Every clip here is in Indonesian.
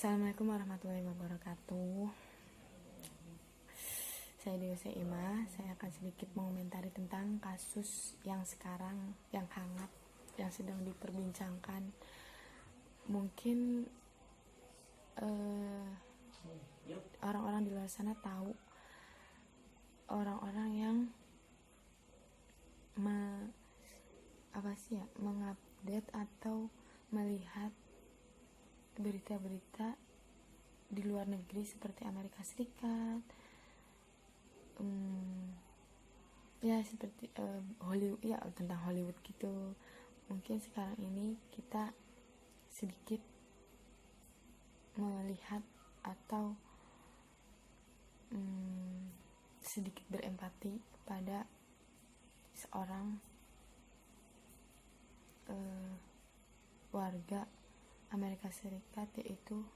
Assalamualaikum warahmatullahi wabarakatuh. Saya Dewi Seima. Saya akan sedikit mengomentari tentang kasus yang sekarang yang hangat, yang sedang diperbincangkan. Mungkin orang-orang di luar sana tahu, orang-orang yang mengupdate atau melihat berita-berita di luar negeri seperti Amerika Serikat, ya seperti Hollywood, ya tentang Hollywood gitu. Mungkin sekarang ini kita sedikit melihat atau sedikit berempati kepada seorang warga Amerika Serikat, yaitu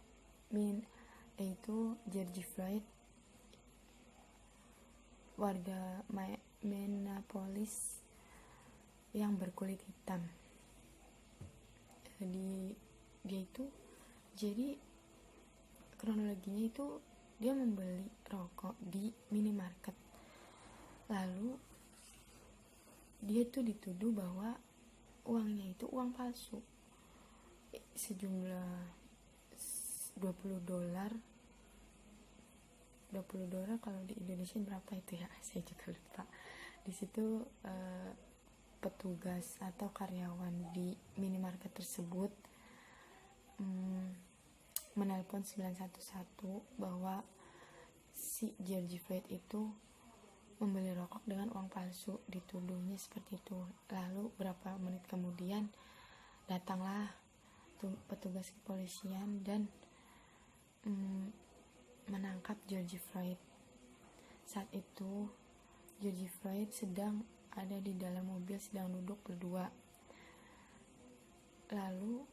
George Floyd, warga Minneapolis yang berkulit hitam. Dia itu, jadi kronologinya itu dia membeli rokok di minimarket, lalu dia tuh dituduh bahwa uangnya itu uang palsu sejumlah $20. Kalau di Indonesia berapa itu ya, saya juga lupa. Di situ petugas atau karyawan di minimarket tersebut menelpon 911 bahwa si George Floyd itu membeli rokok dengan uang palsu, dituduhnya seperti itu. Lalu beberapa menit kemudian datanglah petugas kepolisian dan menangkap George Floyd. Saat itu George Floyd sedang ada di dalam mobil, sedang duduk berdua. Lalu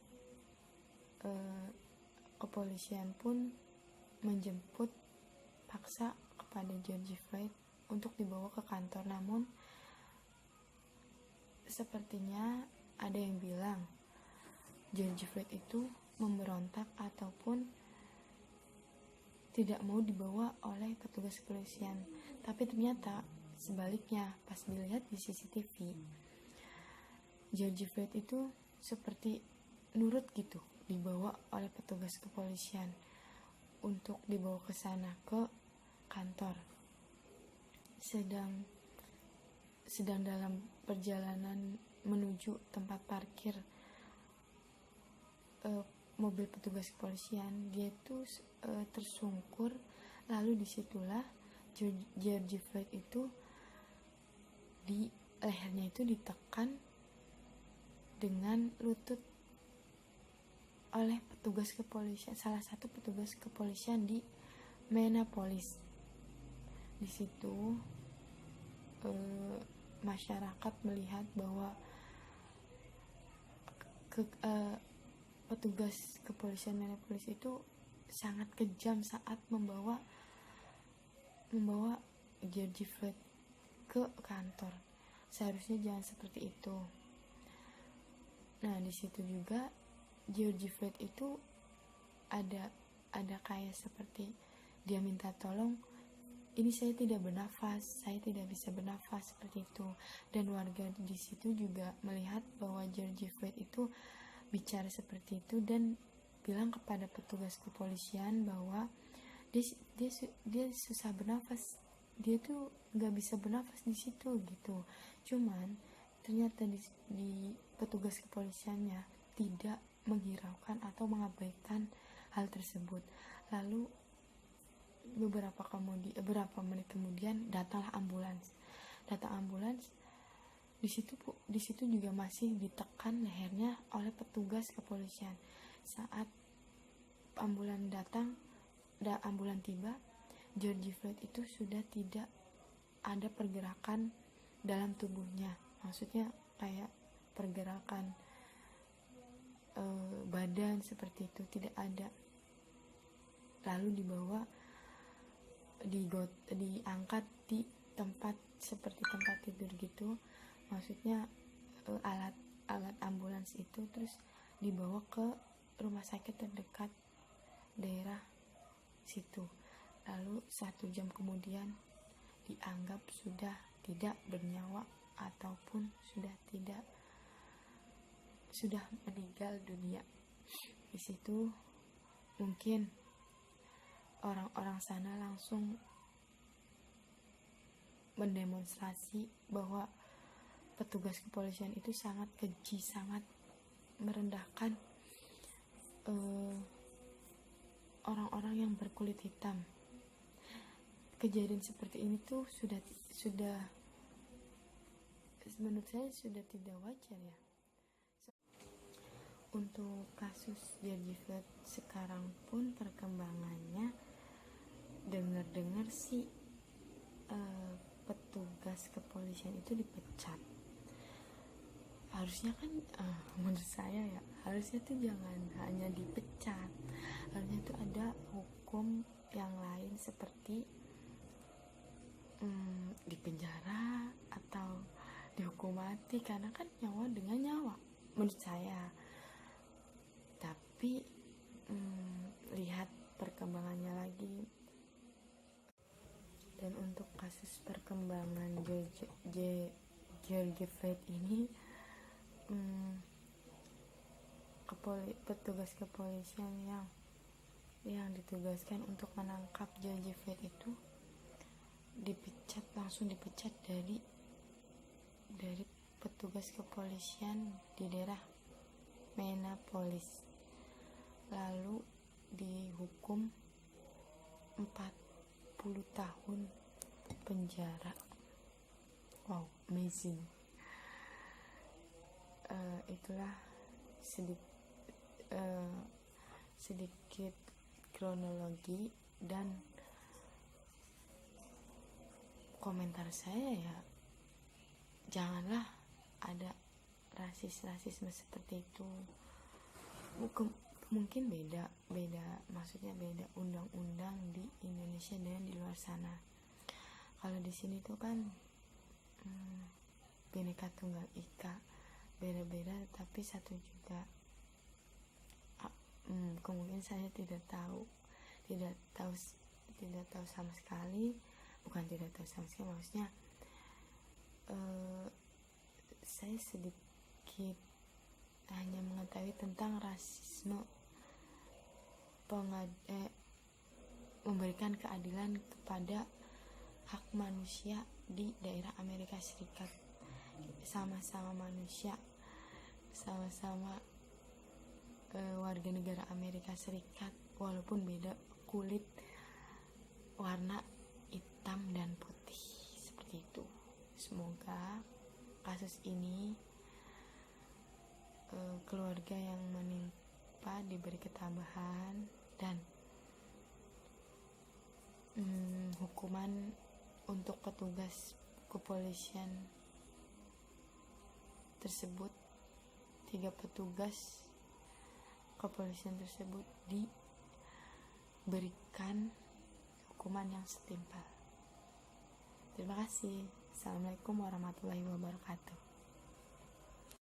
kepolisian pun menjemput paksa kepada George Floyd untuk dibawa ke kantor. Namun sepertinya ada yang bilang George Floyd itu memberontak ataupun tidak mau dibawa oleh petugas kepolisian. Tapi ternyata sebaliknya, pas dilihat di CCTV, George Floyd itu seperti nurut gitu, dibawa oleh petugas kepolisian untuk dibawa ke sana, ke kantor. Sedang dalam perjalanan menuju tempat parkir mobil petugas kepolisian, dia itu tersungkur. Lalu disitulah George Floyd itu di lehernya itu ditekan dengan lutut oleh petugas kepolisian, salah satu petugas kepolisian di Minneapolis. Di situ masyarakat melihat bahwa petugas kepolisian Minneapolis itu sangat kejam saat membawa George Floyd ke kantor. Seharusnya jangan seperti itu. Nah, di situ juga George Floyd itu ada kayak seperti dia minta tolong, ini saya tidak bernafas, saya tidak bisa bernafas, seperti itu. Dan warga di situ juga melihat bahwa George Floyd itu bicara seperti itu dan bilang kepada petugas kepolisian bahwa dia susah bernafas, dia tuh nggak bisa bernafas di situ gitu. Cuman ternyata di petugas kepolisiannya tidak menghiraukan atau mengabaikan hal tersebut. Lalu beberapa menit kemudian datanglah ambulans. Di situ juga masih ditekan lehernya oleh petugas kepolisian. Saat ambulan tiba, George Floyd itu sudah tidak ada pergerakan dalam tubuhnya. Maksudnya kayak pergerakan badan seperti itu tidak ada. Lalu diangkat di tempat seperti tempat tidur gitu. Maksudnya alat ambulans itu, terus dibawa ke rumah sakit terdekat daerah situ. Lalu 1 jam kemudian dianggap sudah tidak bernyawa ataupun sudah meninggal dunia. Di situ mungkin orang-orang sana langsung mendemonstrasi bahwa petugas kepolisian itu sangat keji, sangat merendahkan orang-orang yang berkulit hitam. Kejadian seperti ini tuh sudah menurut saya sudah tidak wajar ya. Untuk kasus George Floyd sekarang pun perkembangannya dengar-dengar sih petugas kepolisian itu dipecat. Harusnya kan menurut saya ya, harusnya tuh jangan hanya dipecat, harusnya tuh ada hukum yang lain seperti dipenjara atau dihukum mati, karena kan nyawa dengan nyawa menurut saya. Tapi lihat perkembangannya lagi. Dan untuk kasus perkembangan George Floyd ini, petugas kepolisian yang ditugaskan untuk menangkap George Floyd itu langsung dipecat dari petugas kepolisian di daerah Minneapolis, lalu dihukum 40 tahun penjara. Wow, amazing. Itulah sedikit kronologi dan komentar saya ya, janganlah ada rasisme seperti itu. Mungkin beda maksudnya beda undang-undang di Indonesia dan di luar sana. Kalau di sini tuh kan Bhinneka Tunggal Ika, beda-beda tapi satu juga. Kemungkinan saya tidak tahu sama sekali, maksudnya saya sedikit hanya mengetahui tentang rasisme, memberikan keadilan kepada hak manusia di daerah Amerika Serikat. Sama-sama manusia, sama-sama warga negara Amerika Serikat, walaupun beda kulit, warna hitam dan putih seperti itu. Semoga kasus ini keluarga yang menimpa diberi ketabahan dan hukuman untuk petugas kepolisian tersebut. 3 petugas kepolisian tersebut diberikan hukuman yang setimpal. Terima kasih. Assalamualaikum warahmatullahi wabarakatuh.